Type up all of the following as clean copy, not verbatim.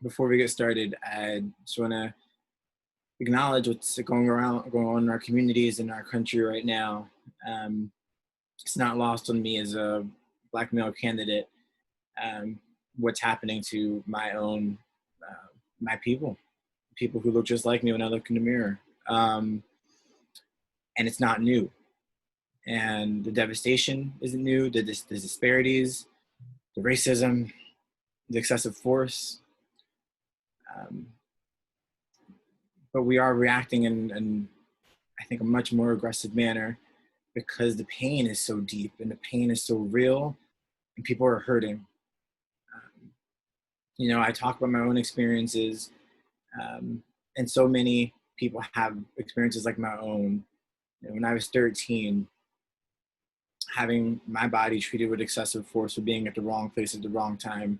Before we get started, I just want to acknowledge what's going on in our communities in our country right now. Um, it's not lost on me as a Black male candidate um, what's happening to my own my people who look just like me when I look in the mirror, and it's not new. And the devastation isn't new. The disparities, the racism, the excessive force. Um, but we are reacting in I think a much more aggressive manner because the pain is so deep and the pain is so real and people are hurting. Um, I talk about my own experiences, and so many people have experiences like my own. When I was 13, having my body treated with excessive force for being at the wrong place at the wrong time,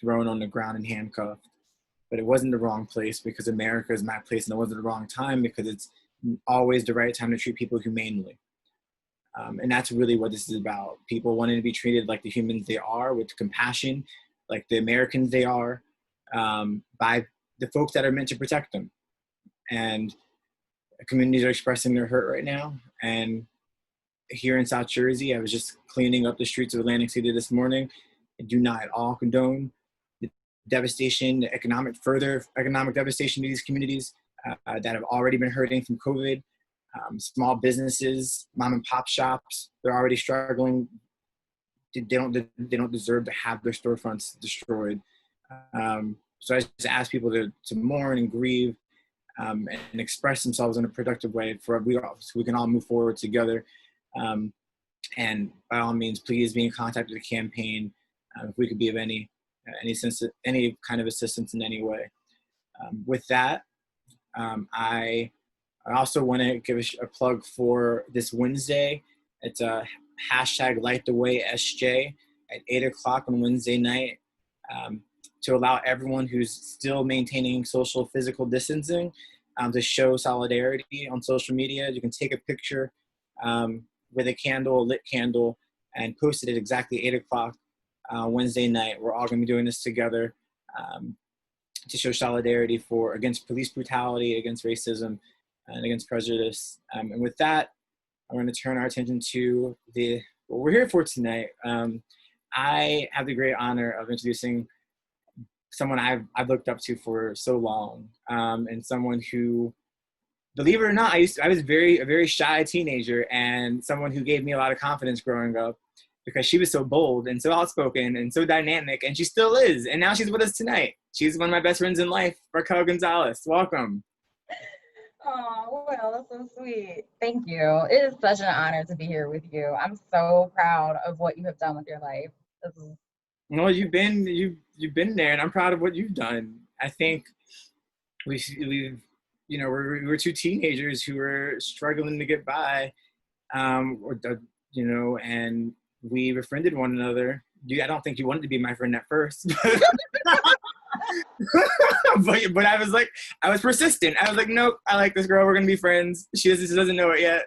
thrown on the ground and handcuffed. But it wasn't the wrong place because America is my place, and it wasn't the wrong time because it's always the right time to treat people humanely. And that's really what this is about. People wanting to be treated like the humans they are, with compassion, like the Americans they are, by the folks that are meant to protect them. And communities are expressing their hurt right now. And here in South Jersey, I was just cleaning up the streets of Atlantic City this morning. I do not at all condone the devastation, the further economic devastation to these communities that have already been hurting from COVID. Small businesses, mom and pop shops, they're already struggling. They don't deserve to have their storefronts destroyed. So I just ask people to mourn and grieve, and express themselves in a productive way so we can all move forward together. And by all means, please be in contact with the campaign if we could be of any kind of assistance in any way. With that, I also want to give a plug for this Wednesday. It's a hashtag Light the Way SJ at 8:00 on Wednesday night, to allow everyone who's still maintaining social physical distancing to show solidarity on social media. You can take a picture with a lit candle, and post it at exactly 8:00 Wednesday night. We're all going to be doing this together to show solidarity against police brutality, against racism, and against prejudice. And with that, I'm going to turn our attention to what we're here for tonight. I have the great honor of introducing someone I've looked up to for so long, and someone who, believe it or not, I was a very shy teenager, and someone who gave me a lot of confidence growing up because she was so bold and so outspoken and so dynamic, and she still is. And now she's with us tonight. She's one of my best friends in life, Raquel Gonzalez. Welcome. Oh, well, that's so sweet. Thank you. It is such an honor to be here with you. I'm so proud of what you have done with your life. Well, you've been there, and I'm proud of what you've done. I think we were two teenagers who were struggling to get by, and we befriended one another. I don't think you wanted to be my friend at first, but I was persistent. I was like, nope, I like this girl. We're gonna be friends. She doesn't know it yet.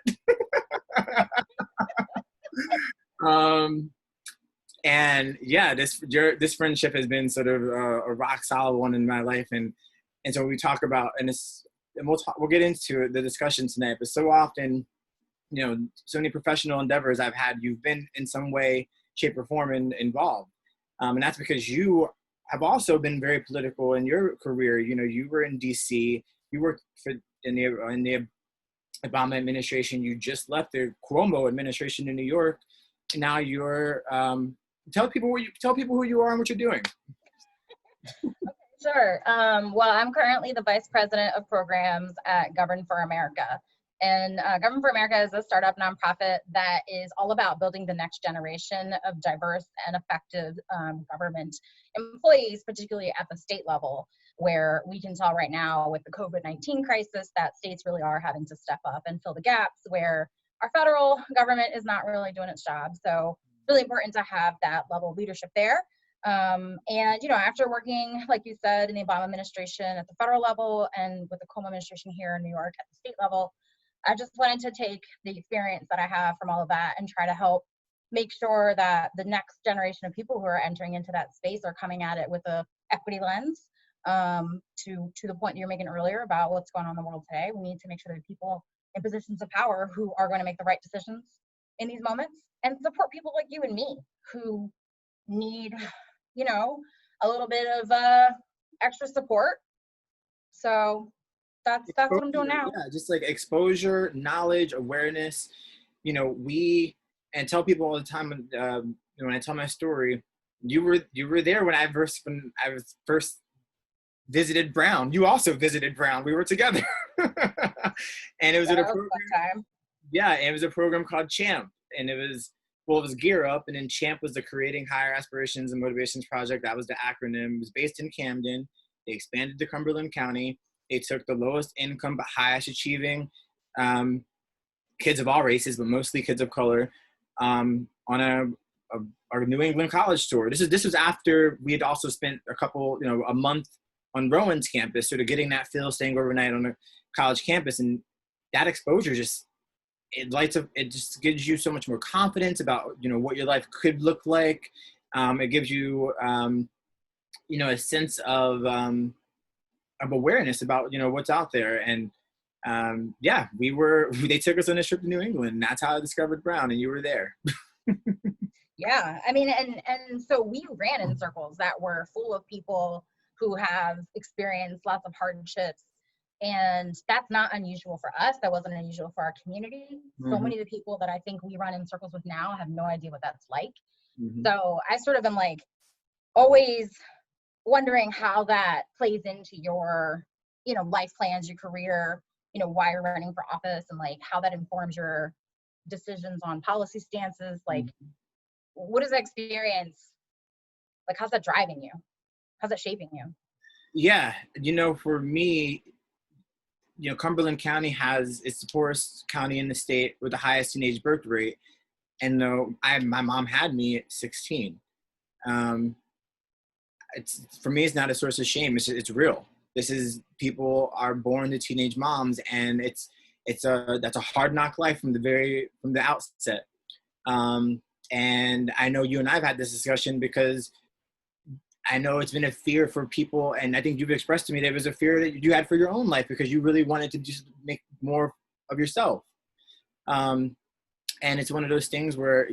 And yeah, this friendship has been sort of a rock solid one in my life, and so we talk about, and we'll get into the discussion tonight. But so often, so many professional endeavors I've had, you've been in some way, shape, or form involved, and that's because you have also been very political in your career. You were in D.C. You worked in the Obama administration. You just left the Cuomo administration in New York, and now you're tell people who you are and what you're doing. Sure. Well, I'm currently the Vice President of Programs at Govern for America. And Govern for America is a startup nonprofit that is all about building the next generation of diverse and effective government employees, particularly at the state level, where we can tell right now with the COVID-19 crisis that states really are having to step up and fill the gaps where our federal government is not really doing its job. So really important to have that level of leadership there. And, after working, like you said, in the Obama administration at the federal level and with the Cuomo administration here in New York at the state level, I just wanted to take the experience that I have from all of that and try to help make sure that the next generation of people who are entering into that space are coming at it with a equity lens, to the point you're making earlier about what's going on in the world today. We need to make sure that people in positions of power who are going to make the right decisions in these moments and support people like you and me who need, a little bit of extra support. So that's what I'm doing now. Yeah, just like exposure, knowledge, awareness. And tell people all the time when I tell my story, you were there when I first visited Brown. You also visited Brown. We were together. And it was at a program. Time. Yeah, and it was a program called CHAMP. And it was Gear Up, and then CHAMP was the Creating Higher Aspirations and Motivations Project. That was the acronym. It was based in Camden. They expanded to Cumberland County. They took the lowest income but highest achieving kids of all races, but mostly kids of color, on our New England college tour. This was after we had also spent a month on Rowan's campus, sort of getting that feel, staying overnight on a college campus, and that exposure it just gives you so much more confidence about what your life could look like. It gives you a sense of awareness about what's out there. And they took us on a trip to New England, and that's how I discovered Brown, and you were there. Yeah, I mean, and so we ran in circles that were full of people who have experienced lots of hardships, and that's not unusual for us. That wasn't unusual for our community. Mm-hmm. So many of the people that I think we run in circles with now have no idea what that's like. Mm-hmm. So I sort of am like always wondering how that plays into your, life plans, your career, why you're running for office, and like how that informs your decisions on policy stances. Like, mm-hmm. What is that experience? Like, how's that driving you? How's that shaping you? Yeah, for me, Cumberland County it's the poorest county in the state with the highest teenage birth rate. And my mom had me at 16. For me, it's not a source of shame. It's real. People are born to teenage moms, and that's a hard knock life from the outset. And I know you and I've had this discussion because I know it's been a fear for people, and I think you've expressed to me that it was a fear that you had for your own life because you really wanted to just make more of yourself. And it's one of those things where,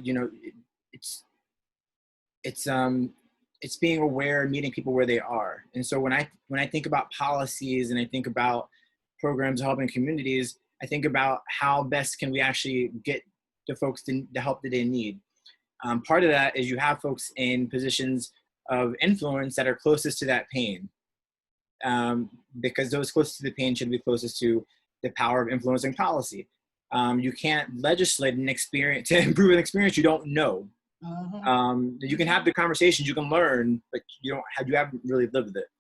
it's being aware, meeting people where they are. And so when I think about policies and I think about programs helping communities, I think about how best can we actually get the folks the help that they need. Part of that is you have folks in positions of influence that are closest to that pain, because those closest to the pain should be closest to the power of influencing policy. You can't legislate an experience to improve an experience you don't know. Mm-hmm. You can have the conversations, you can learn, but you haven't really lived it.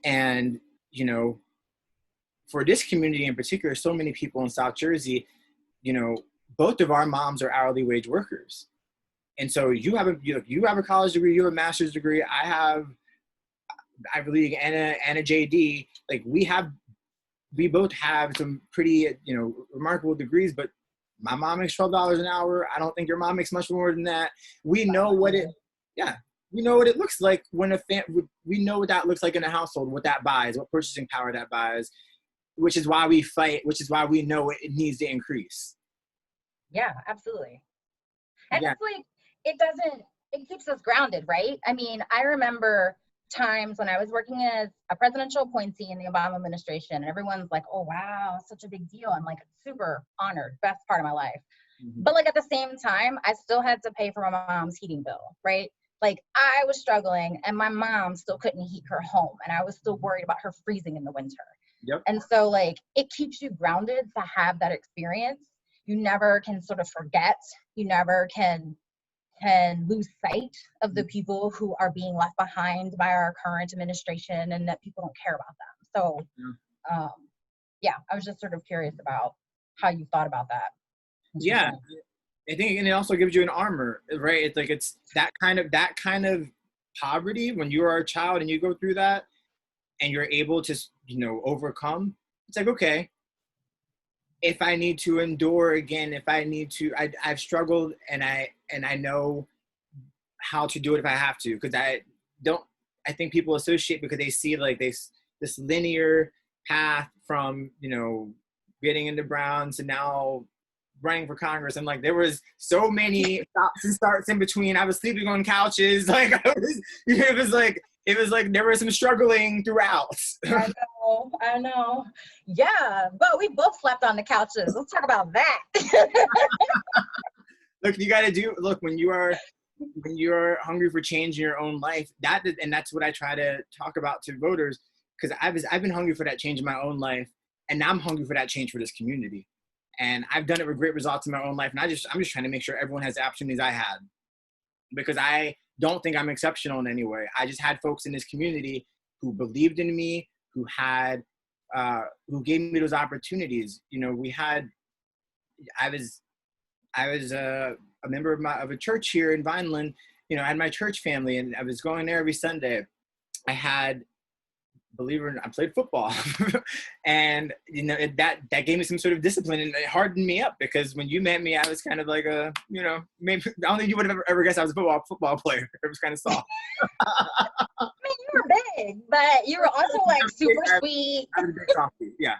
And for this community in particular, so many people in South Jersey, both of our moms are hourly wage workers. And so you have a college degree, you have a master's degree. I have Ivy League and a JD. Like we both have some pretty, remarkable degrees, but my mom makes $12 an hour. I don't think your mom makes much more than that. We know what it looks like when we know what that looks like in a household, what that buys, what purchasing power that buys, which is why we fight, which is why we know it needs to increase. Yeah, absolutely. And it's like, it keeps us grounded, right? I mean, I remember times when I was working as a presidential appointee in the Obama administration, and everyone's like, oh, wow, such a big deal. I'm like super honored, best part of my life. Mm-hmm. But like at the same time, I still had to pay for my mom's heating bill, right? Like I was struggling and my mom still couldn't heat her home, and I was still worried about her freezing in the winter. Yep. And so like, it keeps you grounded to have that experience. You never can sort of forget. You never can lose sight of the people who are being left behind by our current administration, and that people don't care about them. So, I was just sort of curious about how you thought about that. Yeah, I think, and it also gives you an armor, right? It's like it's that kind of poverty when you are a child and you go through that, and you're able to overcome. It's like, okay, if I need to endure again, I've struggled and I know how to do it if I have to, because I think people associate because they see like this linear path from, you know, getting into Brown to now running for Congress. And like, there was so many stops and starts in between. I was sleeping on couches. Like, it was like there was some struggling throughout. I know. Yeah, but we both slept on the couches. Let's talk about that. Look, you got to when you're hungry for change in your own life, and that's what I try to talk about to voters, because I've been hungry for that change in my own life, and now I'm hungry for that change for this community. And I've done it with great results in my own life. And I'm just trying to make sure everyone has the opportunities I had, because I don't think I'm exceptional in any way. I just had folks in this community who believed in me, who gave me those opportunities. You know, I was a member of a church here in Vineland. You know, I had my church family, and I was going there every Sunday. I had, believe it or not, I played football. And, you know, that gave me some sort of discipline, and it hardened me up, because when you met me, I was kind of like maybe, I don't think you would have ever guessed I was a football player. It was kind of soft. I mean, you were big, but you were also like super sweet. I was a big coffee, yeah.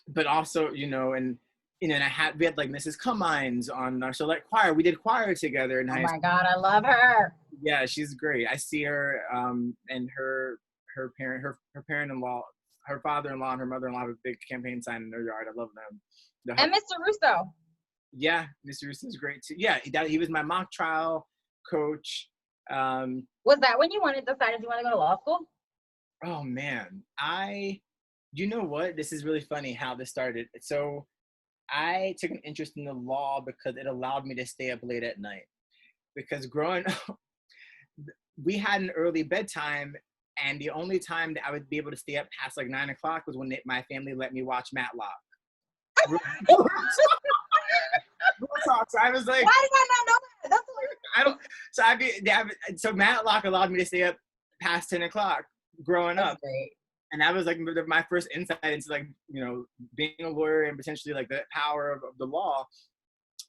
But also, you know, and we had like Mrs. Cummines on our select choir. We did choir together in high school. Oh my God, I love her. Yeah, she's great. I see her, and her parent-in-law, her father-in-law and her mother-in-law have a big campaign sign in their yard. I love them. And Mr. Russo. Yeah, Mr. Russo is great too. Yeah, he was my mock trial coach. Was that when you decided you want to go to law school? Oh man, you know what? This is really funny how this started. So I took an interest in the law because it allowed me to stay up late at night. Because growing up, we had an early bedtime, and the only time that I would be able to stay up past like 9 o'clock was when my family let me watch Matlock. So I was like, why did I not know that? That's hilarious. So Matlock allowed me to stay up past 10 o'clock growing up. Great. And that was like my first insight into like, you know, being a lawyer and potentially like the power of the law.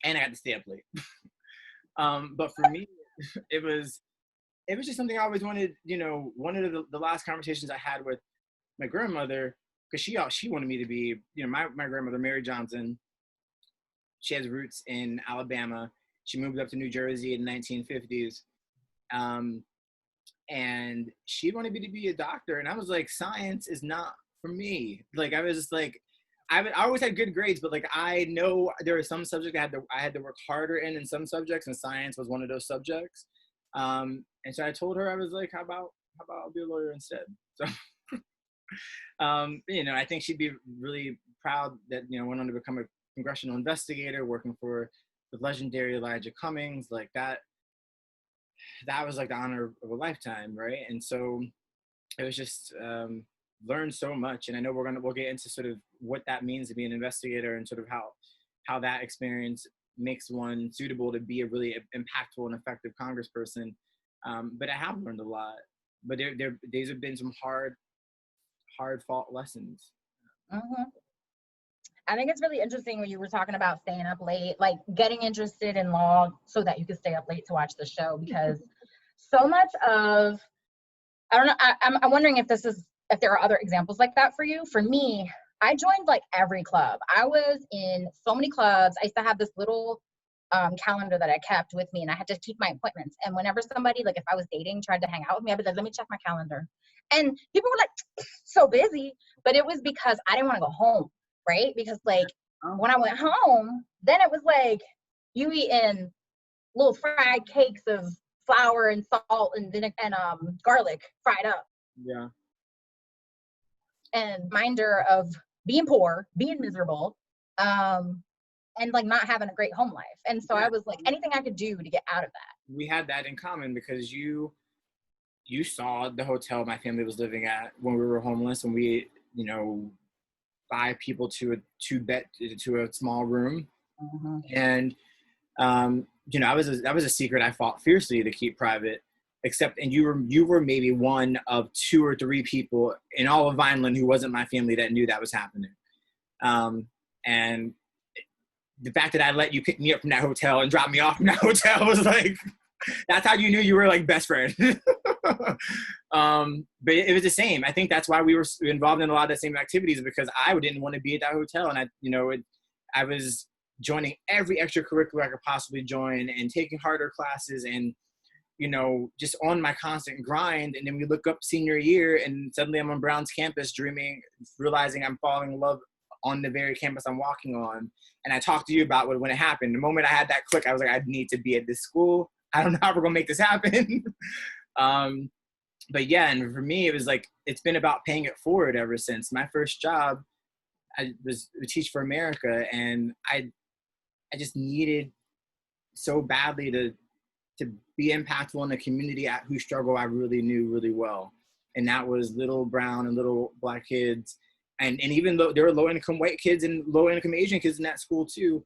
And I had to stay up late. But for me, it was just something I always wanted. You know, one of the last conversations I had with my grandmother, because she wanted me to be, you know, my grandmother, Mary Johnson, she has roots in Alabama. She moved up to New Jersey in the 1950s. And she wanted me to be a doctor. And I was like, science is not for me. Like, I was just like, I always had good grades, but like, I know there were some subjects I had to work harder in some subjects, and science was one of those subjects. And so I told her, I was like, how about I'll be a lawyer instead? So, you know, I think she'd be really proud that, you know, went on to become a Congressional investigator, working for the legendary Elijah Cummings. Like that was like the honor of a lifetime, right? And so it was just learned so much. And I know we'll get into sort of what that means to be an investigator, and sort of how that experience makes one suitable to be a really impactful and effective congressperson. But I have learned a lot. But these have been some hard fought lessons. Mm-hmm. I think it's really interesting when you were talking about staying up late, like getting interested in law so that you could stay up late to watch the show, because so much of, I don't know, I'm wondering if there are other examples like that for you. For me, I joined like every club. I was in so many clubs. I used to have this little calendar that I kept with me, and I had to keep my appointments. And whenever somebody, like if I was dating, tried to hang out with me, I'd be like, let me check my calendar. And people were like, so busy, but it was because I didn't want to go home. Right? Because like when I went home, then it was like you eating little fried cakes of flour and salt and garlic fried up. Yeah. And reminder of being poor, being miserable, and like not having a great home life. And so I was like, anything I could do to get out of that. We had that in common, because you saw the hotel my family was living at when we were homeless, and we, you know, 5 people to a small room. Mm-hmm. And you know, that was a secret I fought fiercely to keep private, and you were maybe one of 2 or 3 people in all of Vineland who wasn't my family that knew that was happening. And the fact that I let you pick me up from that hotel and drop me off from that hotel was like, That's how you knew you were like best friend. But it was the same. I think that's why we were involved in a lot of the same activities, because I didn't want to be at that hotel. And I was joining every extracurricular I could possibly join and taking harder classes and, just on my constant grind. And then we look up senior year and suddenly I'm on Brown's campus realizing I'm falling in love on the very campus I'm walking on. And I talked to you about when it happened. The moment I had that click, I was like, I need to be at this school. I don't know how we're gonna make this happen. But yeah, and for me, it was like, it's been about paying it forward ever since. My first job, I was a Teach for America, and I just needed so badly to be impactful in a community whose struggle I really knew really well. And that was little brown and little black kids. And even though there were low-income white kids and low-income Asian kids in that school too,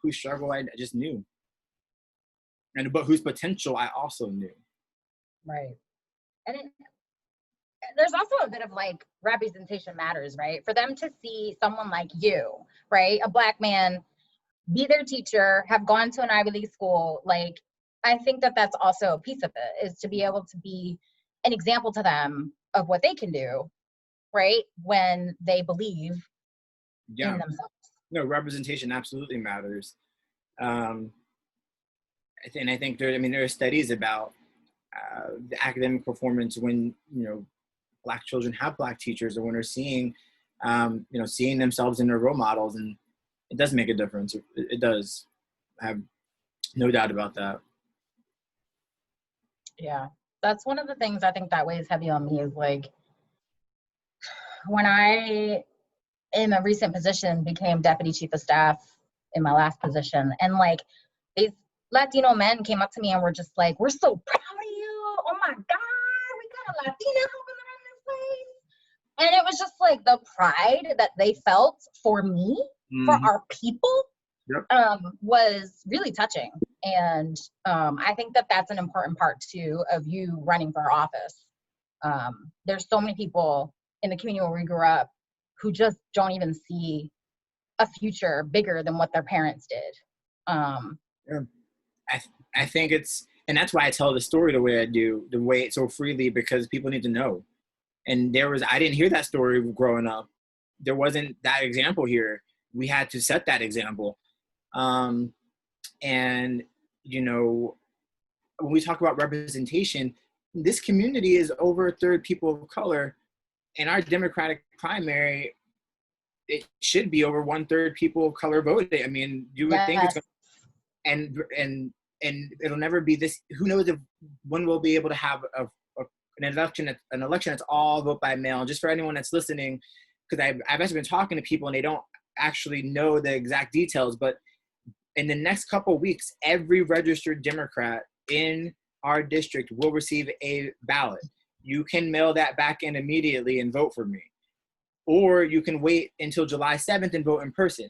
whose struggle I just knew. But whose potential I also knew. Right. And there's also a bit of like representation matters, right? For them to see someone like you, right? A Black man be their teacher, have gone to an Ivy League school, like, I think that that's also a piece of it, is to be able to be an example to them of what they can do, right? When they believe in themselves. No, representation absolutely matters. And I think there are studies about the academic performance when, Black children have Black teachers, or when they're seeing themselves in their role models, and it does make a difference. It does. I have no doubt about that. Yeah, that's one of the things I think that weighs heavy on me, is like, when I, in a recent position, became deputy chief of staff in my last position, and like these Latino men came up to me and were just like, "We're so proud of you. Oh my God, we got a Latina helping around this place." And it was just like the pride that they felt for me, for our people, was really touching. And I think that that's an important part too of you running for office. There's so many people in the community where we grew up who just don't even see a future bigger than what their parents did. I think and that's why I tell the story the way I do, the way so freely, because people need to know. And I didn't hear that story growing up. There wasn't that example here. We had to set that example. And, when we talk about representation, this community is over a third people of color. In our Democratic primary, it should be over 1/3 people of color voting. I mean, you would think it's going to, and it'll never be this. Who knows if when we'll be able to have an election that's all vote by mail. Just for anyone that's listening, because I've actually been talking to people and they don't actually know the exact details, but in the next couple of weeks, every registered Democrat in our district will receive a ballot. You can mail that back in immediately and vote for me. Or you can wait until July 7th and vote in person.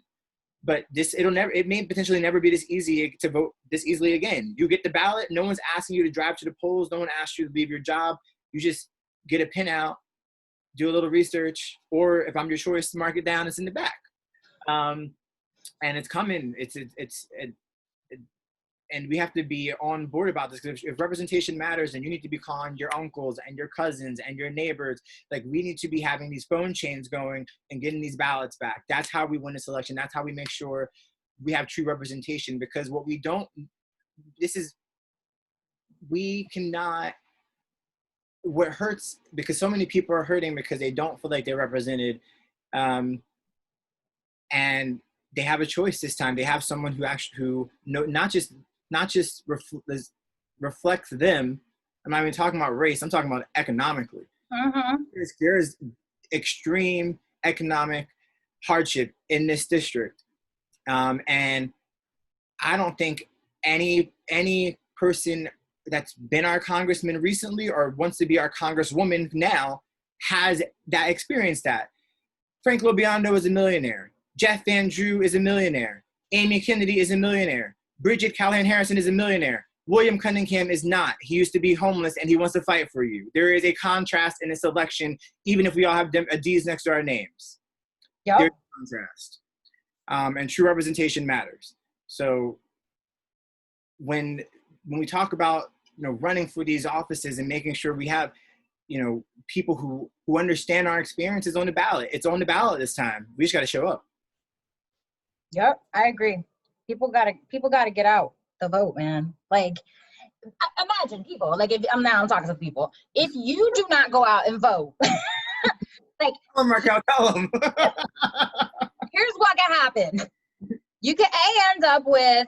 But it may potentially never be this easy to vote this easily again. You get the ballot, no one's asking you to drive to the polls, no one asks you to leave your job. You just get a pin out, do a little research, or if I'm your choice, mark it down, it's in the back. And it's coming. And we have to be on board about this, because if representation matters, then you need to be calling your uncles and your cousins and your neighbors. Like, we need to be having these phone chains going and getting these ballots back. That's how we win this election. That's how we make sure we have true representation, because what hurts, because so many people are hurting because they don't feel like they're represented. And they have a choice this time. They have someone who not just reflects them. I'm not even talking about race. I'm talking about economically. There's extreme economic hardship in this district, and I don't think any person that's been our congressman recently or wants to be our congresswoman now has experienced that. Frank Lobiondo is a millionaire. Jeff Van Drew is a millionaire. Amy Kennedy is a millionaire. Bridget Callahan Harrison is a millionaire. William Cunningham is not. He used to be homeless and he wants to fight for you. There is a contrast in this election, even if we all have D's next to our names. Yep. There's a contrast. And true representation matters. So when when we talk about, running for these offices and making sure we have, people who understand our experiences on the ballot. It's on the ballot this time. We just got to show up. Yep, I agree. People gotta get out the vote, man. Like, imagine people, like, if I'm talking to people, if you do not go out and vote, like, Tell them, Raquel, tell them. here's what can happen. You can end up with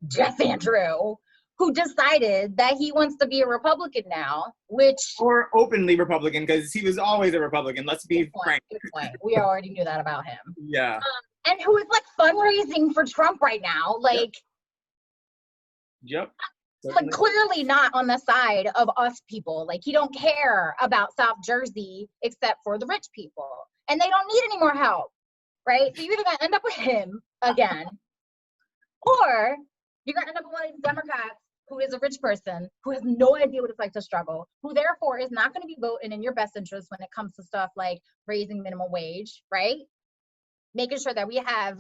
Jeff Andrew, who decided that he wants to be a Republican now, or openly Republican, because he was always a Republican. Let's be frank. Good point. We already knew that about him. Yeah. And who is like fundraising for Trump right now, like. Yep. Like, clearly not on the side of us people. Like, he don't care about South Jersey except for the rich people, and they don't need any more help, right? So you're either gonna end up with him again, or you're gonna end up with one of these Democrats who is a rich person who has no idea what it's like to struggle, who therefore is not going to be voting in your best interest when it comes to stuff like raising minimum wage, right? Making sure that we have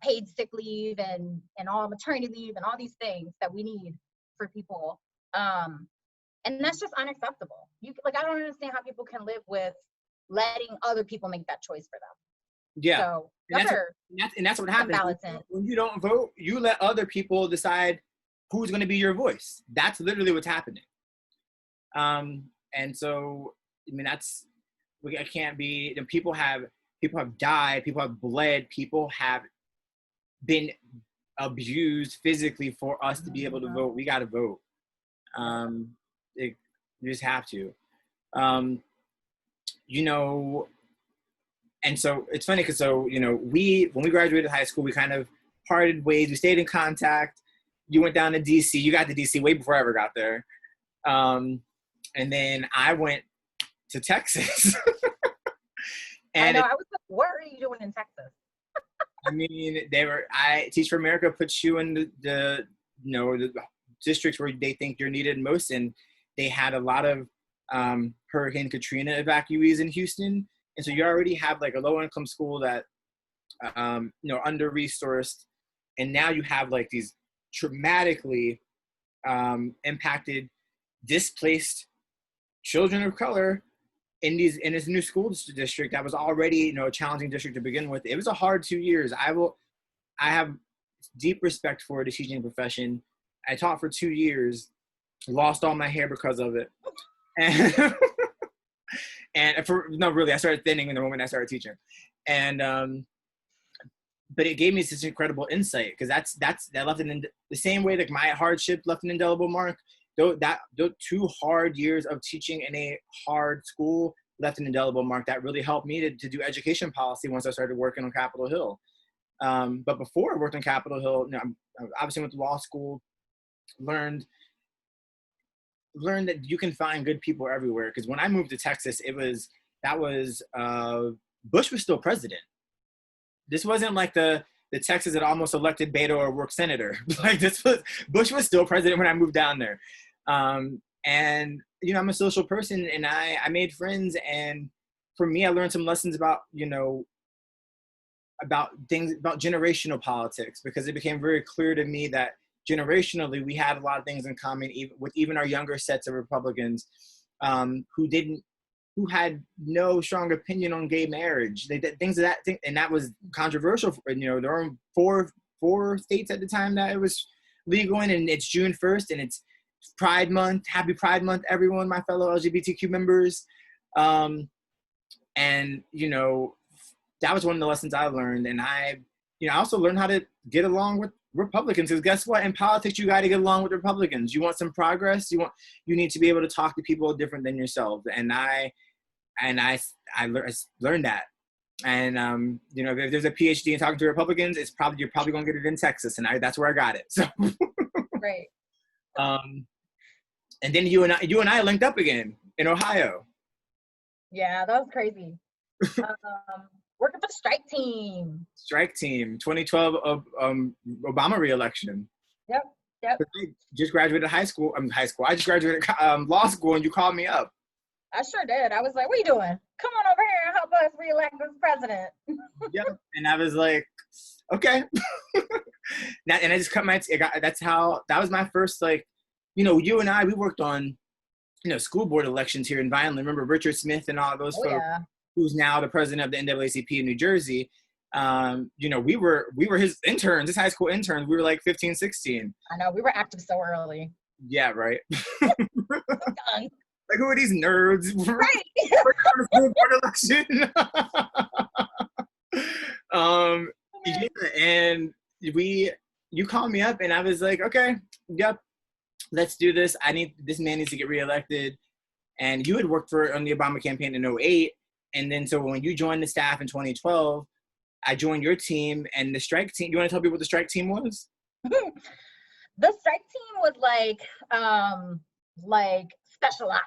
paid sick leave and all maternity leave and all these things that we need for people. And that's just unacceptable. I don't understand how people can live with letting other people make that choice for them. Yeah. So that's what happens. When you don't vote, you let other people decide who's going to be your voice. That's literally what's happening. And so, I mean, I can't be, people have died, people have bled, people have been abused physically for us to be able to vote. We got to vote. You just have to. And so it's funny because when we graduated high school, we kind of parted ways. We stayed in contact. You went down to DC. You got to DC way before I ever got there. And then I went to Texas. And I know. I was like, what are you doing in Texas? I mean, Teach for America puts you in the districts where they think you're needed most. And they had a lot of Hurricane Katrina evacuees in Houston. And so you already have like a low income school that, under-resourced. And now you have like these traumatically impacted, displaced children of color in this new school district that was already, a challenging district to begin with. It was a hard 2 years. I have deep respect for the teaching profession. I taught for 2 years, lost all my hair because of it. I started thinning in the moment I started teaching. And, but it gave me this incredible insight because that left the same way like my hardship left an indelible mark. Those 2 hard years of teaching in a hard school left an indelible mark that really helped me to do education policy once I started working on Capitol Hill. But before I worked on Capitol Hill, I obviously went to law school, learned that you can find good people everywhere. Because when I moved to Texas, Bush was still president. This wasn't like the Texas that almost elected Beto or Rourke senator. Like Bush was still president when I moved down there. And I'm a social person, and I made friends. And for me, I learned some lessons about generational politics, because it became very clear to me that generationally we had a lot of things in common, even our younger sets of Republicans who had no strong opinion on gay marriage. They did things of that thing, and that was controversial. There were four states at the time that it was legal in, and it's June 1st, and it's Pride Month. Happy Pride Month, everyone, my fellow LGBTQ members. And that was one of the lessons I learned, and I also learned how to get along with Republicans, because guess what? In politics, you got to get along with Republicans. You want some progress. You need to be able to talk to people different than yourself. And I learned that. And if there's a PhD in talking to Republicans, you're probably gonna get it in Texas, and that's where I got it. So Right. And then you and I linked up again in Ohio. Yeah, that was crazy. Working for the strike team. 2012 Obama re-election. Yep. I just graduated high school. I just graduated law school, and you called me up. I sure did. I was like, what are you doing? Come on over here and help us re-elect this president. Yep. And I was like, okay. And I just cut that was my first you and I, we worked on, school board elections here in Vineland. Remember Richard Smith and all those Oh folks, yeah. who's now the president of the NAACP in New Jersey. We were his interns, his high school interns. We were like 15, 16. I know, we were active so early. Yeah, right. Young. Like, who are these nerds? Right. We're on a school board election. Yeah, and you called me up and I was like, okay, yep, let's do this. This man needs to get reelected. And you had worked on the Obama campaign in 2008. And then, so when you joined the staff in 2012, I joined your team and the strike team. You want to tell people what the strike team was? The strike team was like special ops.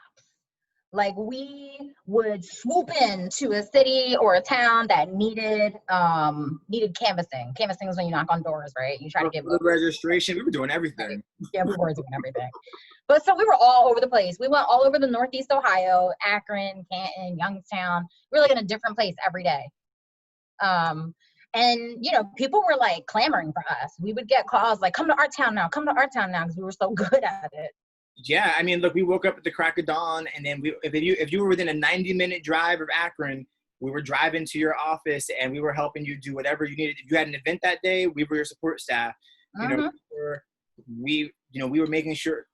Like, we would swoop into a city or a town that needed canvassing. Canvassing is when you knock on doors, right? You try to get registration. We were doing everything. Yeah, we were doing everything. But so we were all over the place. We went all over the Northeast Ohio, Akron, Canton, Youngstown. We were like in a different place every day. And people were like clamoring for us. We would get calls like, come to our town now, because we were so good at it. Yeah, I mean, look, we woke up at the crack of dawn, and then if you were within a 90-minute drive of Akron, we were driving to your office, and we were helping you do whatever you needed. If you had an event that day, we were your support staff. We were making sure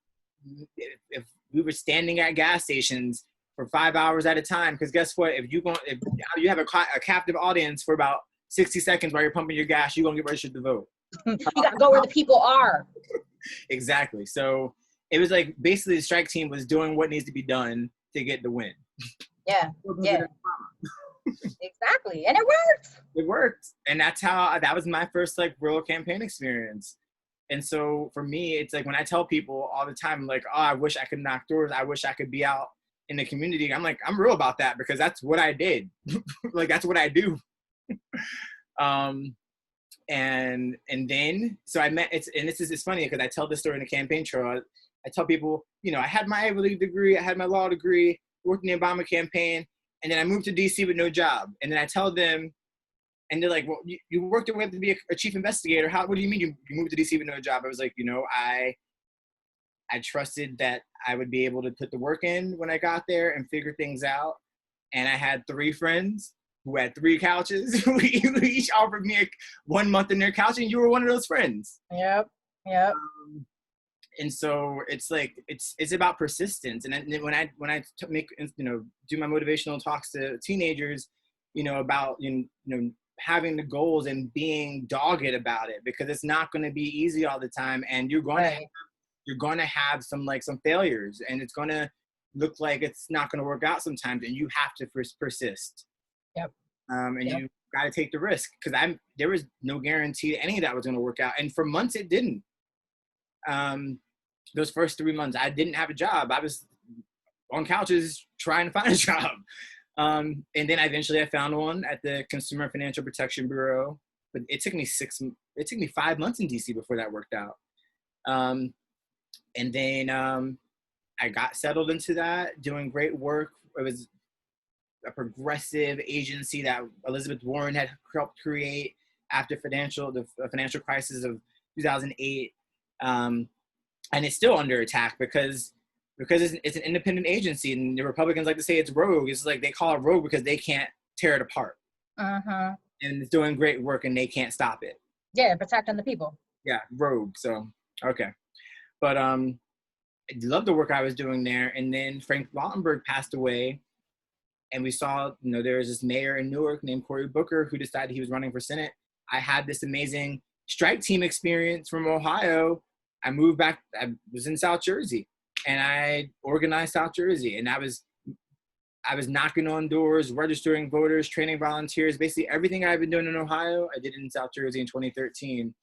if we were standing at gas stations for 5 hours at a time, because guess what? If you have a captive audience for about 60 seconds while you're pumping your gas, you're gonna get registered to vote. You gotta go where the people are. Exactly. So it was like basically the strike team was doing what needs to be done to get the win. Yeah. Exactly. And it worked. It worked. And that was my first like real campaign experience. And so for me, it's like when I tell people all the time, like, oh, I wish I could knock doors. I wish I could be out in the community. I'm like, I'm real about that because that's what I did. Like, that's what I do. And then, so I met, it's funny because I tell this story in the campaign trail. I tell people, I had my Ivy League degree, I had my law degree, worked in the Obama campaign, and then I moved to DC with no job. And then I tell them, and they're like, well, you worked your way up to be a chief investigator. What do you mean you moved to DC with no job? I was like, I trusted that I would be able to put the work in when I got there and figure things out. And I had 3 friends who had 3 couches who each offered me 1 month in their couch, and you were one of those friends. Yep. And so it's like it's about persistence. And then when I do my motivational talks to teenagers, about having the goals and being dogged about it, because it's not going to be easy all the time, and you're going to have some failures, and it's going to look like it's not going to work out sometimes, and you have to persist. Yep. You got to take the risk, because there was no guarantee that any of that was going to work out, and for months it didn't. Those first 3 months, I didn't have a job. I was on couches trying to find a job. And then eventually I found one at the Consumer Financial Protection Bureau, but it took me 5 months in DC before that worked out. And then I got settled into that, doing great work. It was a progressive agency that Elizabeth Warren had helped create after the financial crisis of 2008. And it's still under attack because it's an independent agency, and the Republicans like to say it's rogue. It's like they call it rogue because they can't tear it apart. And it's doing great work, and they can't stop it. Yeah, protecting the people. Yeah, rogue. So, okay. But I loved the work I was doing there. And then Frank Lautenberg passed away, and we saw, there was this mayor in Newark named Cory Booker who decided he was running for Senate. I had this amazing strike team experience from Ohio. I moved back. I was in South Jersey, and I organized South Jersey, and I was knocking on doors, registering voters, training volunteers. Basically everything I've been doing in Ohio, I did it in South Jersey in 2013.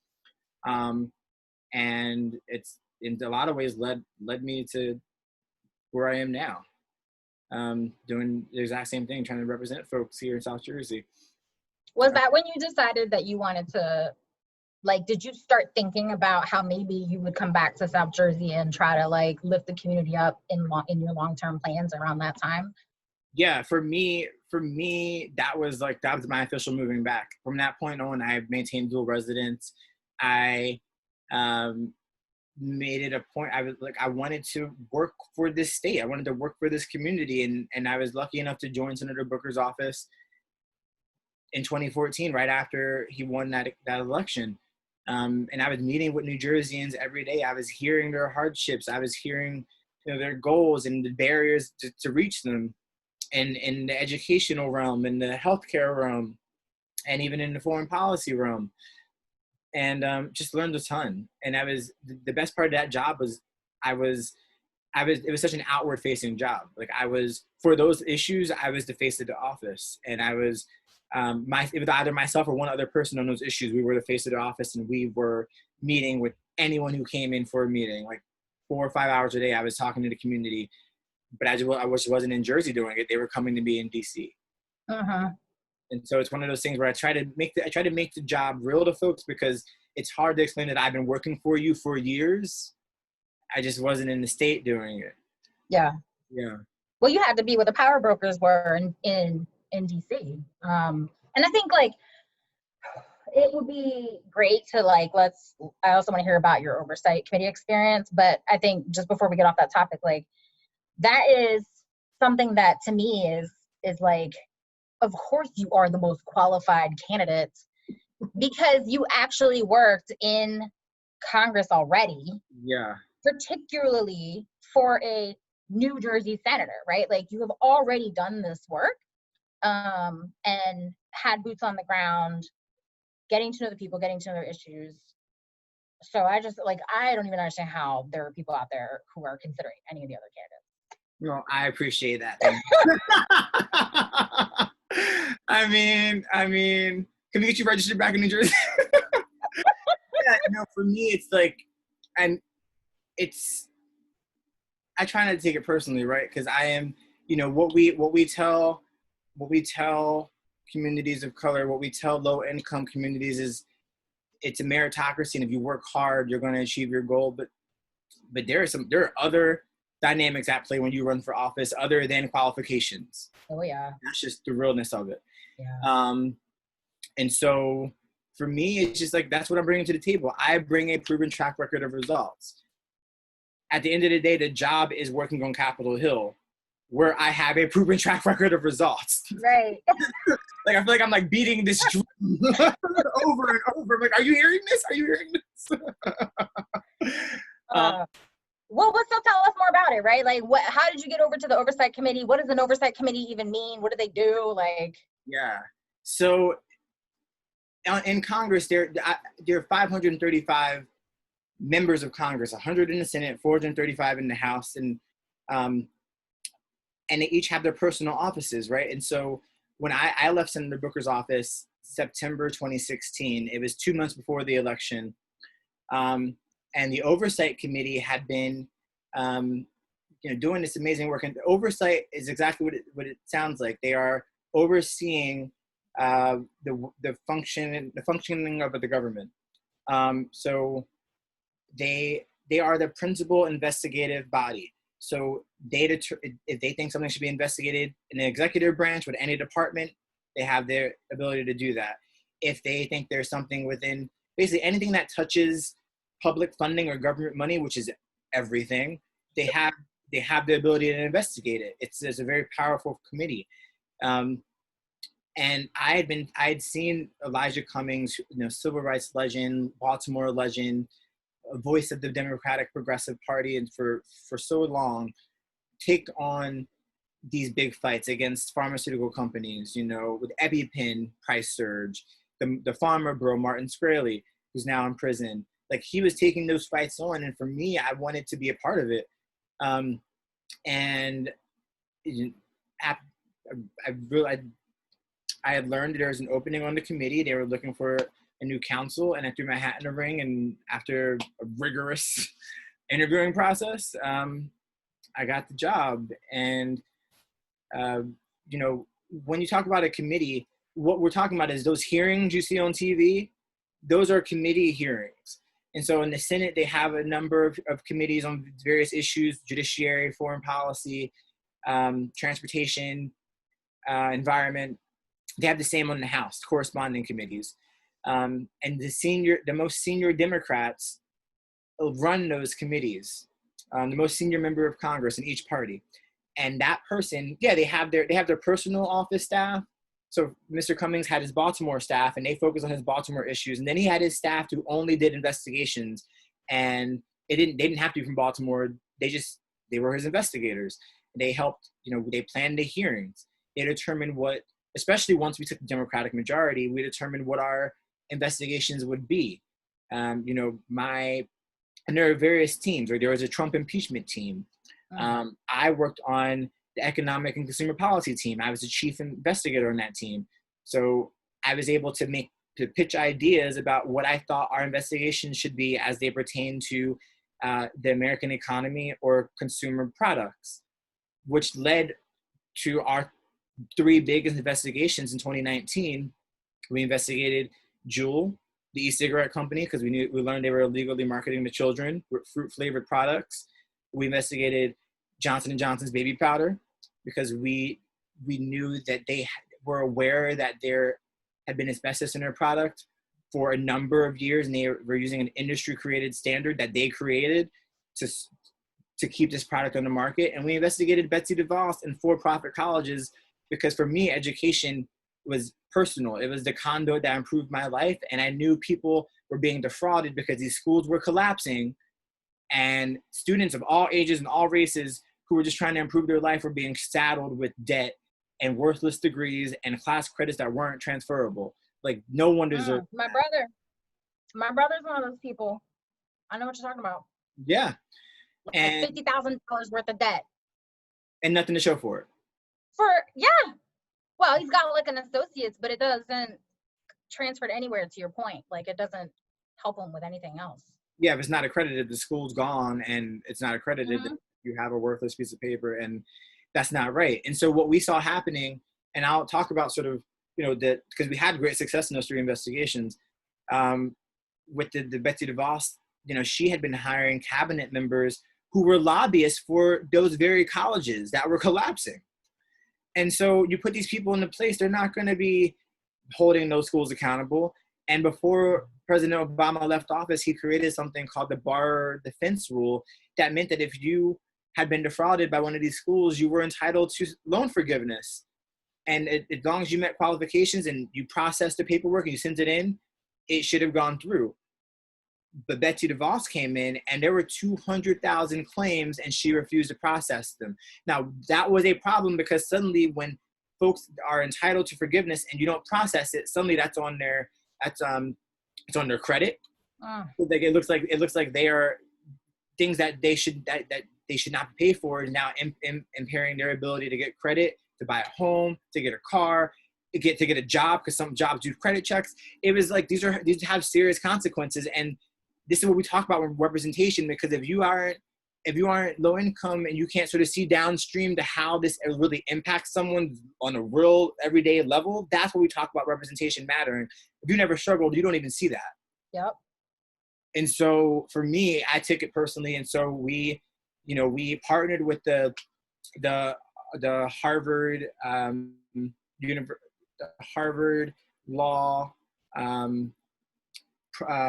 And it's in a lot of ways led me to where I am now, doing the exact same thing, trying to represent folks here in South Jersey. Was that when you decided that you wanted to, did you start thinking about how maybe you would come back to South Jersey and try to lift the community up in your long-term plans around that time? Yeah, for me, that was my official moving back. From that point on, I maintained dual residence. I made it a point. I wanted to work for this state. I wanted to work for this community. And I was lucky enough to join Senator Booker's office in 2014, right after he won that election. And I was meeting with New Jerseyans every day. I was hearing their hardships. I was hearing, their goals and the barriers to reach them, and in the educational realm, in the healthcare realm, and even in the foreign policy realm. And just learned a ton. And the best part of that job was it was such an outward facing job. Like, for those issues, I was the face of the office, and I was, it was either myself or one other person on those issues. We were the face of the office, and we were meeting with anyone who came in for a meeting. Like 4 or 5 hours a day, I was talking to the community, but I wasn't in Jersey doing it. They were coming to me in DC. Uh-huh. And so it's one of those things where I try to make the job real to folks, because it's hard to explain that I've been working for you for years. I just wasn't in the state doing it. Yeah. Yeah. Well, you had to be where the power brokers were in DC. And I think, like, it would be great to, like, I also want to hear about your oversight committee experience, but I think just before we get off that topic, like, that is something that to me is like, of course you are the most qualified candidate because you actually worked in Congress already. Yeah. Particularly for a New Jersey senator, right? Like, you have already done this work, and had boots on the ground, getting to know the people, getting to know their issues. So I don't even understand how there are people out there who are considering any of the other candidates. No, I appreciate that. I mean, can we get you registered back in New Jersey? Yeah, for me, it's like, and I try not to take it personally, right? Because I am, what we tell communities of color, what we tell low income communities is it's a meritocracy, and if you work hard, you're going to achieve your goal. But there are other dynamics at play when you run for office other than qualifications. Oh yeah. That's just the realness of it. Yeah. And so for me, it's just like, that's what I'm bringing to the table. I bring a proven track record of results. At the end of the day, the job is working on Capitol Hill, where I have a proven track record of results. Right. Like, I feel like I'm like beating this drum over and over. I'm like, are you hearing this? Are you hearing this? Well, so tell us more about it, right? Like, how did you get over to the oversight committee? What does an oversight committee even mean? What do they do? Like, yeah. So in Congress, there are 535 members of Congress, 100 in the Senate, 435 in the House, and they each have their personal offices, right? And so when I left Senator Booker's office September 2016, it was 2 months before the election, and the Oversight Committee had been doing this amazing work. And oversight is exactly what it sounds like. They are overseeing the functioning of the government. So they are the principal investigative body. So if they think something should be investigated in the executive branch with any department, they have their ability to do that. If they think there's something within basically anything that touches public funding or government money, which is everything, they have the ability to investigate it. It's a very powerful committee. And I had seen Elijah Cummings, civil rights legend, Baltimore legend, a voice of the Democratic Progressive Party, and for so long, take on these big fights against pharmaceutical companies, with EpiPen price surge, the farmer bro, Martin Shkreli, who's now in prison. Like, he was taking those fights on, and for me, I wanted to be a part of it. And I had learned there was an opening on the committee. They were looking for a new counsel, and I threw my hat in the ring. And after a rigorous interviewing process, I got the job. And when you talk about a committee, what we're talking about is those hearings you see on TV. Those are committee hearings. And so in the Senate, they have a number of committees on various issues: judiciary, foreign policy, transportation, environment. They have the same on the House, corresponding committees. And the most senior Democrats run those committees, the most senior member of Congress in each party. And that person, yeah, they have their personal office staff. So Mr. Cummings had his Baltimore staff, and they focused on his Baltimore issues. And then he had his staff who only did investigations, and they didn't have to be from Baltimore. They were his investigators. They helped, they planned the hearings. They determined what, especially once we took the Democratic majority, we determined what our investigations would be. And there are various teams, or there was a Trump impeachment team. I worked on the economic and consumer policy team. I was the chief investigator on that team. So I was able to pitch ideas about what I thought our investigations should be as they pertain to the American economy or consumer products, which led to our 3 biggest investigations in 2019. We investigated Juul, the e-cigarette company, because we learned they were illegally marketing to children with fruit-flavored products. We investigated Johnson & Johnson's baby powder, because we knew that they were aware that there had been asbestos in their product for a number of years, and they were using an industry-created standard that they created to keep this product on the market. And we investigated Betsy DeVos and for-profit colleges, because for me, education was personal. It was the conduit that improved my life, and I knew people were being defrauded because these schools were collapsing, and students of all ages and all races who were just trying to improve their life were being saddled with debt and worthless degrees and class credits that weren't transferable. Like, no one deserved my brother's one of those people. I know what you're talking about. Yeah. Like And $50,000 worth of debt. And nothing to show for it. Well, he's got like an associate's, but it doesn't transfer to anywhere, to your point. Like, it doesn't help him with anything else. Yeah, if it's not accredited, the school's gone, and it's not accredited, Mm-hmm. you have a worthless piece of paper, and that's not right. And so what we saw happening, and I'll talk about sort of, because we had great success in those 3 investigations, with the Betsy DeVos, she had been hiring cabinet members who were lobbyists for those very colleges that were collapsing. And so you put these people into place, they're not going to be holding those schools accountable. And before President Obama left office, he created something called the Borrower Defense Rule that meant that if you had been defrauded by one of these schools, you were entitled to loan forgiveness. And as long as you met qualifications and you processed the paperwork and you sent it in, it should have gone through. But Betsy DeVos came in, and there were 200,000 claims, and she refused to process them. Now, that was a problem, because suddenly when folks are entitled to forgiveness and you don't process it, suddenly it's on their credit. Like it looks like they are things that they should not pay for, is now impairing their ability to get credit, to buy a home, to get a car, to get a job, because some jobs do credit checks. It was like these have serious consequences. And this is what we talk about with representation, because if you aren't low income and you can't sort of see downstream to how this really impacts someone on a real everyday level, that's what we talk about representation mattering. If you never struggled, you don't even see that. Yep. And so for me, I took it personally. And so we partnered with the Harvard Harvard Law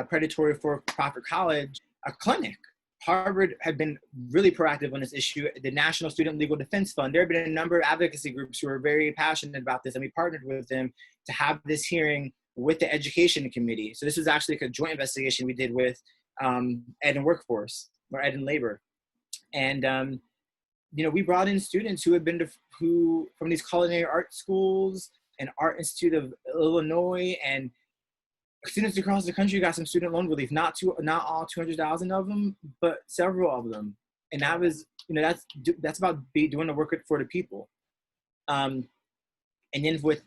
Predatory for-profit college, a clinic. Harvard had been really proactive on this issue. The National Student Legal Defense Fund, there have been a number of advocacy groups who are very passionate about this, and we partnered with them to have this hearing with the Education Committee. So this was actually a joint investigation we did with Ed and Workforce, or Ed and Labor. And, we brought in students who had been from these culinary art schools and Art Institute of Illinois, and students across the country got some student loan relief. Not all 200,000 of them, but several of them. And that was, that's about doing the work for the people. And then with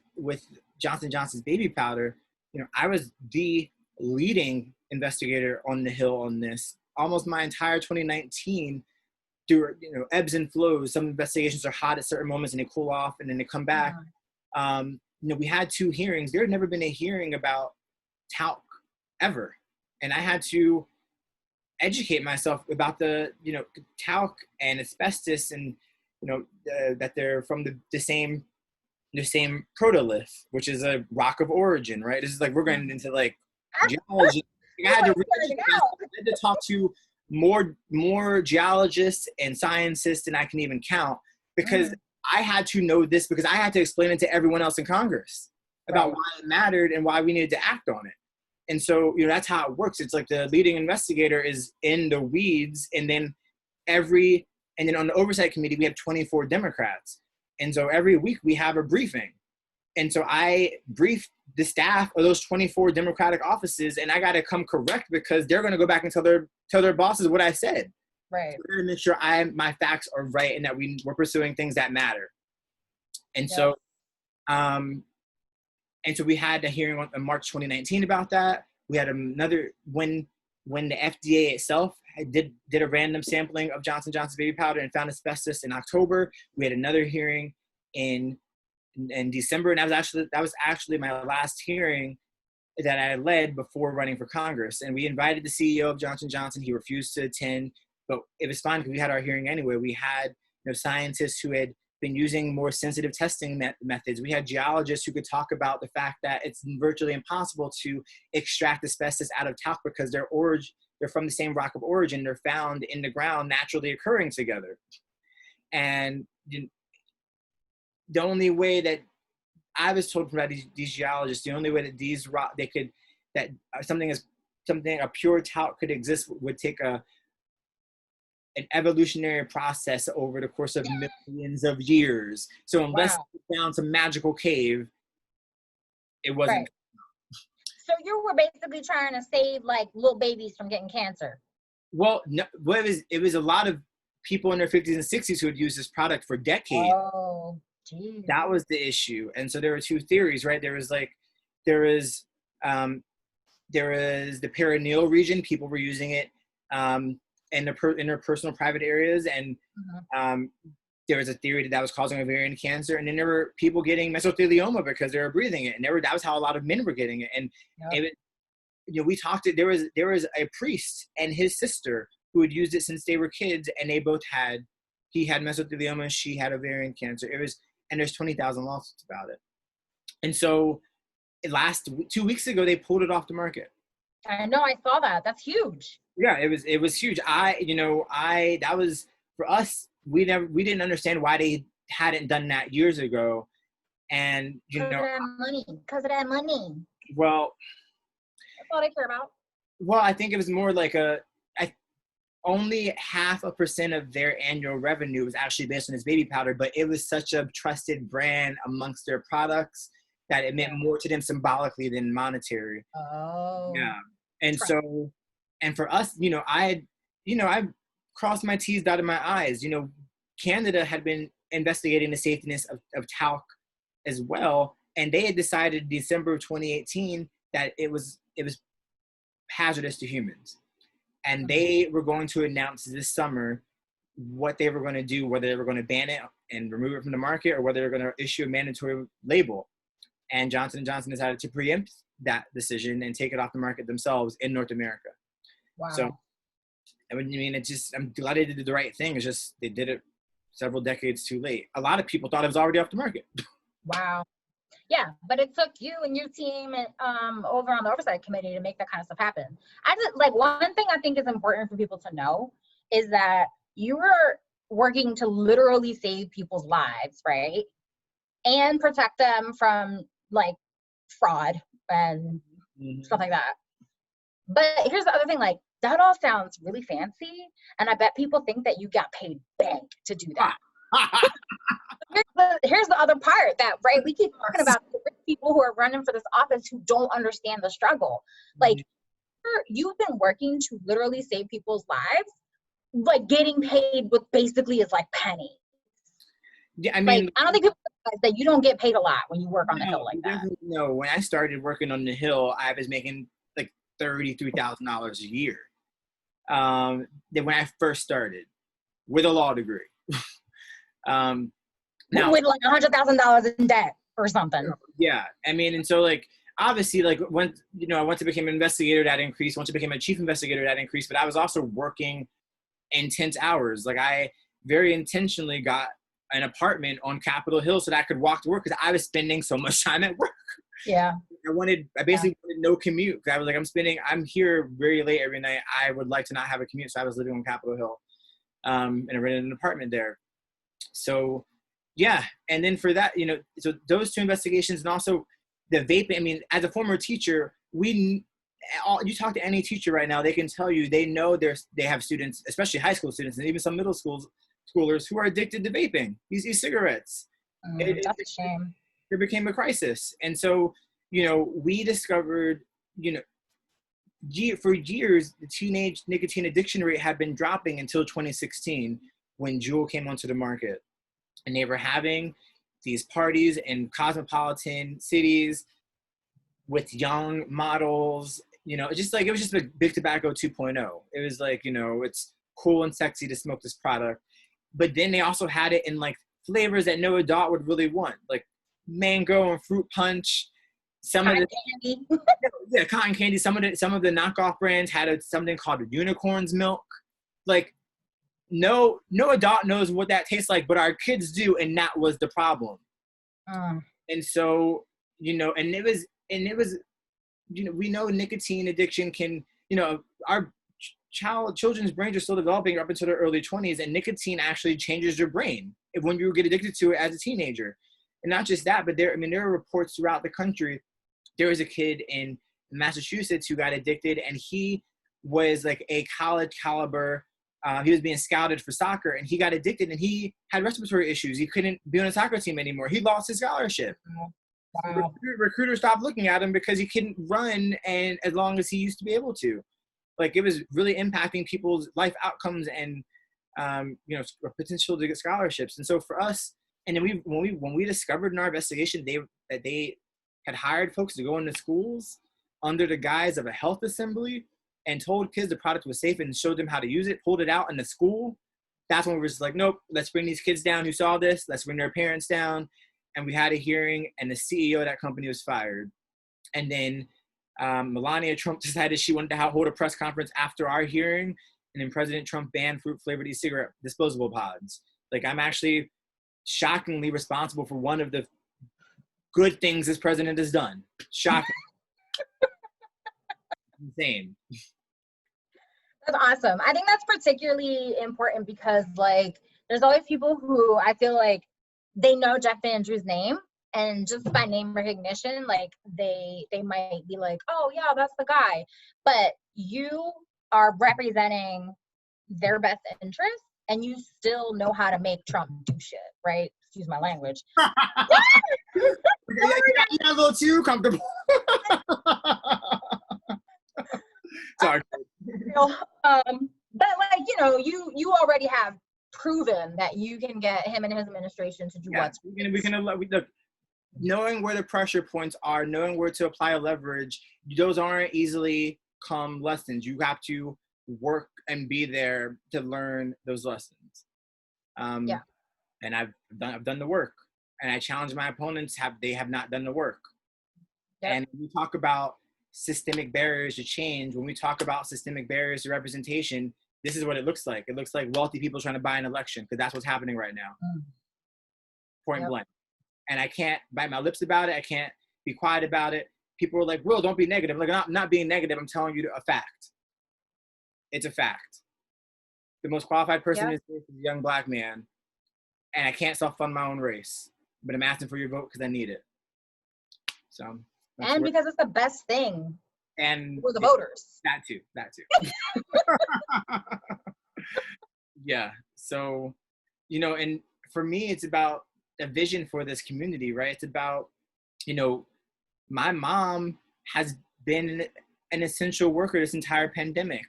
Johnson & Johnson's baby powder, I was the leading investigator on the Hill on this. Almost my entire 2019, through ebbs and flows. Some investigations are hot at certain moments and they cool off and then they come back. We had 2 hearings. There had never been a hearing about talc ever, and I had to educate myself about the talc and asbestos, and that they're from the same protolith, which is a rock of origin, right? This is like we're going into like geology. I had to talk to more geologists and scientists than I can even count, because I had to know this, because I had to explain it to everyone else in Congress about why it mattered and why we needed to act on it. And so, that's how it works. It's like the leading investigator is in the weeds, and then on the oversight committee, we have 24 Democrats. And so every week we have a briefing. And so I briefed the staff of those 24 Democratic offices, and I got to come correct, because they're going to go back and tell their bosses what I said. Right. So we're going to make sure my facts are right, and that we're pursuing things that matter. And so, we had a hearing on March 2019 about that. We had another when the FDA itself did a random sampling of Johnson & Johnson's baby powder and found asbestos in October. We had another hearing in December, and that was actually my last hearing that I led before running for Congress. And we invited the CEO of Johnson & Johnson. He refused to attend, but it was fine because we had our hearing anyway. We had scientists who had been using more sensitive testing methods. We had geologists who could talk about the fact that it's virtually impossible to extract asbestos out of talc, because they're from the same rock of origin. They're found in the ground, naturally occurring together. And the only way that I was told from these geologists, the only way that a pure talc could exist would take an evolutionary process over the course of millions of years. So unless we found some magical cave, it wasn't. Right. So you were basically trying to save like little babies from getting cancer. Well, no, it was a lot of people in their 50s and 60s who had used this product for decades. Oh, geez. That was the issue. And so there were two theories, right? There was the perineal region. People were using it in their personal private areas, and there was a theory that was causing ovarian cancer. And then there were people getting mesothelioma because they were breathing it, and that was how a lot of men were getting it. And we talked. There was a priest and his sister who had used it since they were kids, and they both he had mesothelioma and she had ovarian cancer. And there's 20,000 lawsuits about it. And so 2 weeks ago, they pulled it off the market. I know, I saw that. That's huge. Yeah, it was huge. That was, for us, we didn't understand why they hadn't done that years ago. And, Because of that money. Well, that's all they care about. Well, I think it was more like only 0.5% of their annual revenue was actually based on this baby powder, but it was such a trusted brand amongst their products that it meant more to them symbolically than monetary. Oh. Yeah. And so, and for us, I crossed my T's, dotted my I's. Canada had been investigating the safetiness of talc as well, and they had decided December of 2018 that it was hazardous to humans. And they were going to announce this summer what they were going to do, whether they were going to ban it and remove it from the market, or whether they're going to issue a mandatory label. And Johnson & Johnson decided to preempt that decision and take it off the market themselves in North America. Wow. So, I'm glad they did the right thing. It's just they did it several decades too late. A lot of people thought it was already off the market. Wow. Yeah, but it took you and your team over on the oversight committee to make that kind of stuff happen. One thing I think is important for people to know is that you were working to literally save people's lives, right? And protect them from fraud and stuff like that. But here's the other thing, that all sounds really fancy, and I bet people think that you got paid bank to do that. Here's the other part that, we keep talking about the rich people who are running for this office who don't understand the struggle. You've been working to literally save people's lives, getting paid with basically is pennies. Yeah, I mean, I don't think people realize that you don't get paid a lot when you work on the Hill like that. No, when I started working on the Hill, I was making $33,000 a year. Then when I first started with a law degree. Now, with $100,000 in debt or something. Yeah, and so obviously once I became an investigator, that increased. Once I became a chief investigator, that increased. But I was also working intense hours. I very intentionally got an apartment on Capitol Hill so that I could walk to work because I was spending so much time at work. Yeah. I basically wanted no commute. 'Cause I was like, I'm here very late every night. I would like to not have a commute. So I was living on Capitol Hill, and I rented an apartment there. So yeah. And then for that, so those two investigations, and also the vaping, I mean, as a former teacher, you talk to any teacher right now, they can tell you, they know they have students, especially high school students, and even some middle schoolers who are addicted to vaping, these cigarettes. That's a shame. It became a crisis. And so, we discovered, for years, the teenage nicotine addiction rate had been dropping until 2016 when Juul came onto the market. And they were having these parties in cosmopolitan cities with young models, it was just like big tobacco 2.0. It was like, it's cool and sexy to smoke this product. But then they also had it in like flavors that no adult would really want, like mango and fruit punch. Cotton candy. Yeah, cotton candy. Some of the knockoff brands had something called unicorn's milk. Like, no adult knows what that tastes like, but our kids do, and that was the problem. And so, and it was, we know nicotine addiction can, our children's brains are still developing up until their early 20s, and nicotine actually changes your brain when you get addicted to it as a teenager. And not just that, but there are reports throughout the country. There was a kid in Massachusetts who got addicted, and he was like a college caliber. He was being scouted for soccer, and he got addicted, and he had respiratory issues. He couldn't be on a soccer team anymore. He lost his scholarship. Wow. Recruiters stopped looking at him because he couldn't run and as long as he used to be able to. Like, it was really impacting people's life outcomes and potential to get scholarships. And so for us, and then when we discovered in our investigation that they had hired folks to go into schools under the guise of a health assembly and told kids the product was safe and showed them how to use it, pulled it out in the school, that's when we were just like, nope, let's bring these kids down who saw this, let's bring their parents down. And we had a hearing, and the CEO of that company was fired. And then Melania Trump decided she wanted to hold a press conference after our hearing, and then President Trump banned fruit-flavored e-cigarette disposable pods. Like, I'm actually shockingly responsible for one of the good things this president has done. Shocking. Insane. That's awesome. I think that's particularly important because, like, there's always people who I feel like they know Jeff Van Drew's name, and just by name recognition, like, they might be like, oh yeah, that's the guy. But you are representing their best interests, and you still know how to make Trump do shit, right? Excuse my language. You're a little too comfortable. Sorry. But like, you already have proven that you can get him and his administration to do what's look, knowing where the pressure points are, knowing where to apply leverage, those aren't easily come lessons. You have to work and be there to learn those lessons. And I've done the work, and I challenge my opponents. They have not done the work. Yep. And we talk about systemic barriers to change. When we talk about systemic barriers to representation, this is what it looks like. It looks like wealthy people trying to buy an election, because that's what's happening right now. Point blank. And I can't bite my lips about it. I can't be quiet about it. People are like, Will, don't be negative. Like, I'm not being negative. I'm telling you a fact. It's a fact. The most qualified person is a young black man, and I can't self-fund my own race, but I'm asking for your vote because I need it. So. And because it's the best thing and for the voters. That too. Yeah. So, and for me, it's about a vision for this community, right? It's about, my mom has been an essential worker this entire pandemic.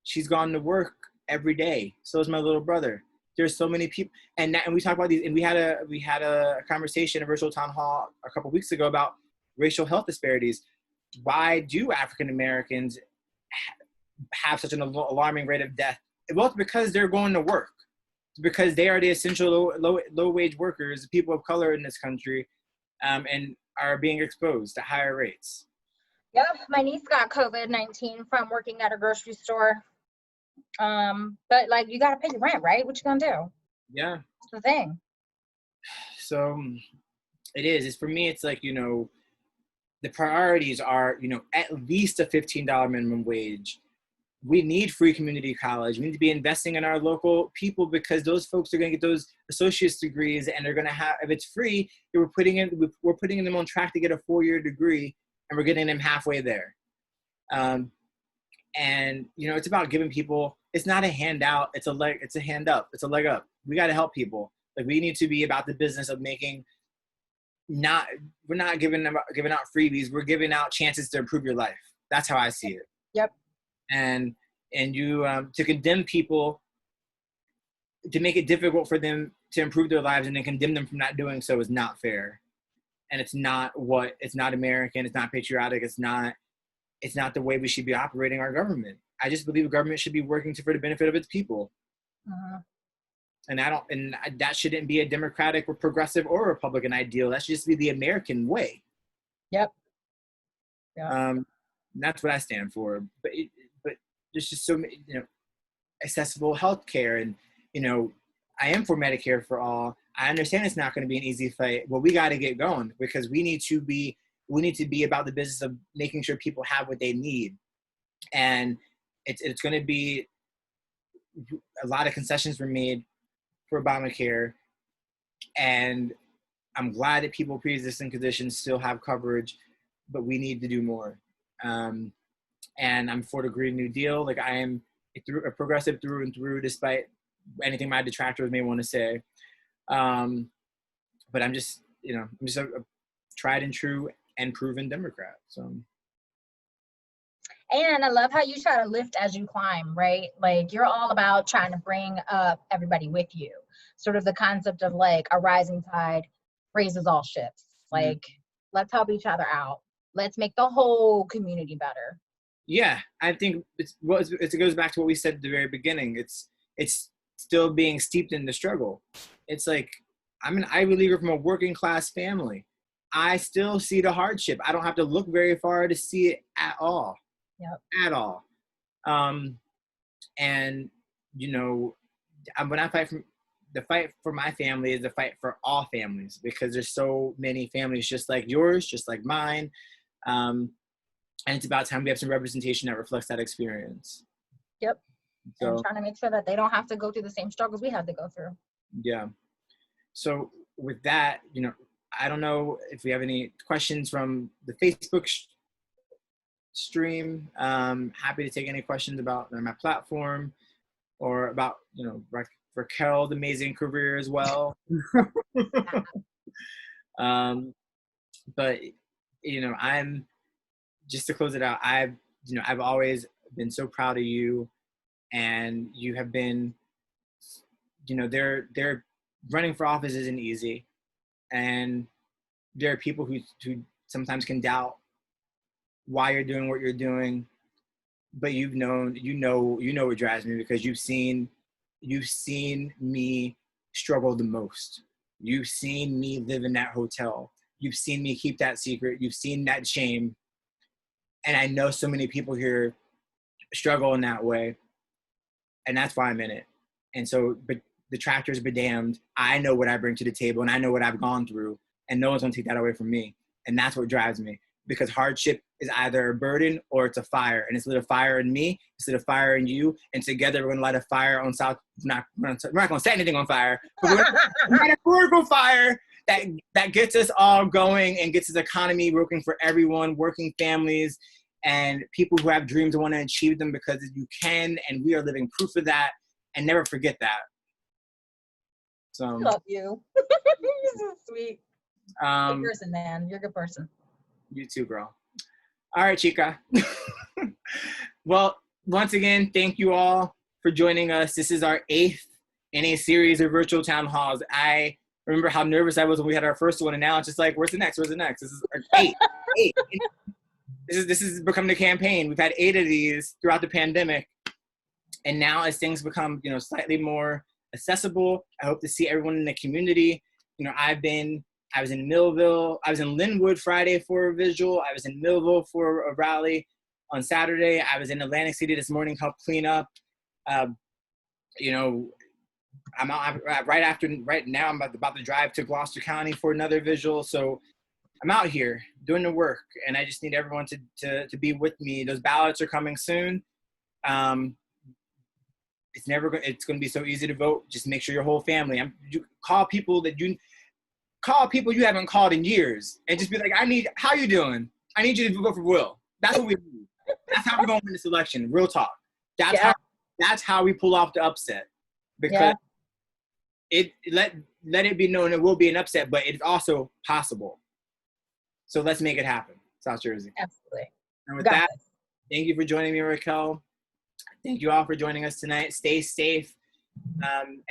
She's gone to work every day. So is my little brother. There's so many people, and we talk about these, and we had a conversation, a virtual town hall a couple weeks ago about racial health disparities. Why do African Americans have such an alarming rate of death? Well, it's because they're going to work. It's because they are the essential low wage workers, people of color in this country, and are being exposed to higher rates. Yep, my niece got COVID-19 from working at a grocery store. But like, you gotta pay your rent, right? What you gonna do? Yeah, that's the thing. So it is. It's for me. It's like, the priorities are, at least a $15 minimum wage. We need free community college. We need to be investing in our local people, because those folks are going to get those associate's degrees, and they're going to have, if it's free, we're putting them on track to get a 4-year degree, and we're getting them halfway there. And it's about giving people. It's not a handout. It's a hand up. It's a leg up. We got to help people. Like, we need to be about the business of making. We're not giving out freebies. We're giving out chances to improve your life. That's how I see it. Yep. And you to condemn people, to make it difficult for them to improve their lives, and then condemn them from not doing so, is not fair. And it's not American. It's not patriotic. It's not the way we should be operating our government. I just believe government should be working for the benefit of its people. Uh-huh. And that shouldn't be a Democratic or progressive or Republican ideal. That should just be the American way. Yep. Yeah. That's what I stand for. But there's just so many, accessible health care. And, I am for Medicare for all. I understand it's not going to be an easy fight, but we got to get going, because we need to be about the business of making sure people have what they need. And it's going to be, a lot of concessions were made for Obamacare, and I'm glad that people with pre-existing conditions still have coverage, but we need to do more. And I'm for the Green New Deal. Like, I am a progressive through and through, despite anything my detractors may want to say. But I'm just a tried and true and proven Democrat. So. And I love how you try to lift as you climb, right? Like, you're all about trying to bring up everybody with you. Sort of the concept of like a rising tide raises all ships. Like, let's help each other out. Let's make the whole community better. Yeah, I think it goes back to what we said at the very beginning. It's still being steeped in the struggle. It's like, I'm an Ivy Leaguer from a working class family. I still see the hardship. I don't have to look very far to see it at all. Yep. At all. And when I fight the fight for my family is the fight for all families, because there's so many families just like yours, just like mine. And it's about time we have some representation that reflects that experience. Yep. So, and trying to make sure that they don't have to go through the same struggles we had to go through. Yeah. So with that, I don't know if we have any questions from the Facebook stream. Happy to take any questions about my platform, or about, Raquel's amazing career as well. But, I'm, just to close it out, I've always been so proud of you, and you have been, they're running for office isn't easy. And there are people who sometimes can doubt why you're doing what you're doing, but you know what drives me, because you've seen me struggle the most. You've seen me live in that hotel. You've seen me keep that secret. You've seen that shame. And I know so many people here struggle in that way. And that's why I'm in it. And so, but the detractors be damned. I know what I bring to the table, and I know what I've gone through, and no one's gonna take that away from me. And that's what drives me, because hardship is either a burden or it's a fire. And it's lit a fire in me, it's lit a fire in you, and together we're gonna light a fire on South. We're not gonna set anything on fire, but we're gonna light a metaphorical fire that gets us all going and gets this economy working for everyone, working families, and people who have dreams and want to achieve them, because you can, and we are living proof of that. And never forget that. So, I love you. You're so sweet. Good person, man. You're a good person. You too, girl. All right, Chica. Well, once again, thank you all for joining us. This is our 8th in a series of virtual town halls. I remember how nervous I was when we had our first one, and now it's just like, where's the next? Where's the next? This is our 8. 8. This is becoming a campaign. We've had 8 of these throughout the pandemic. And now, as things become, slightly more accessible, I hope to see everyone in the community. I was in Millville. I was in Linwood Friday for a visual. I was in Millville for a rally on Saturday. I was in Atlantic City this morning, helped clean up. I'm out right now. I'm about to drive to Gloucester County for another visual. So I'm out here doing the work, and I just need everyone to be with me. Those ballots are coming soon. It's going to be so easy to vote. Just make sure your whole family. Call people you haven't called in years, and just be like, how you doing? I need you to vote for Will. That's what we need. That's how we're going to win this election. Real talk. That's how we pull off the upset, because let it be known it will be an upset, but it's also possible. So let's make it happen, South Jersey. Absolutely. And with that, thank you for joining me, Raquel. Thank you all for joining us tonight. Stay safe,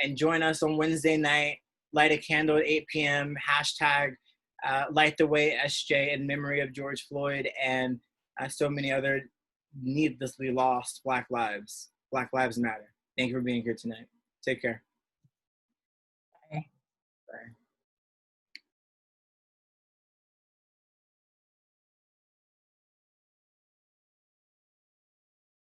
and join us on Wednesday night. Light a candle at 8 p.m. # Light the Way SJ in memory of George Floyd and so many other needlessly lost Black lives. Black Lives Matter. Thank you for being here tonight. Take care. Bye. Bye.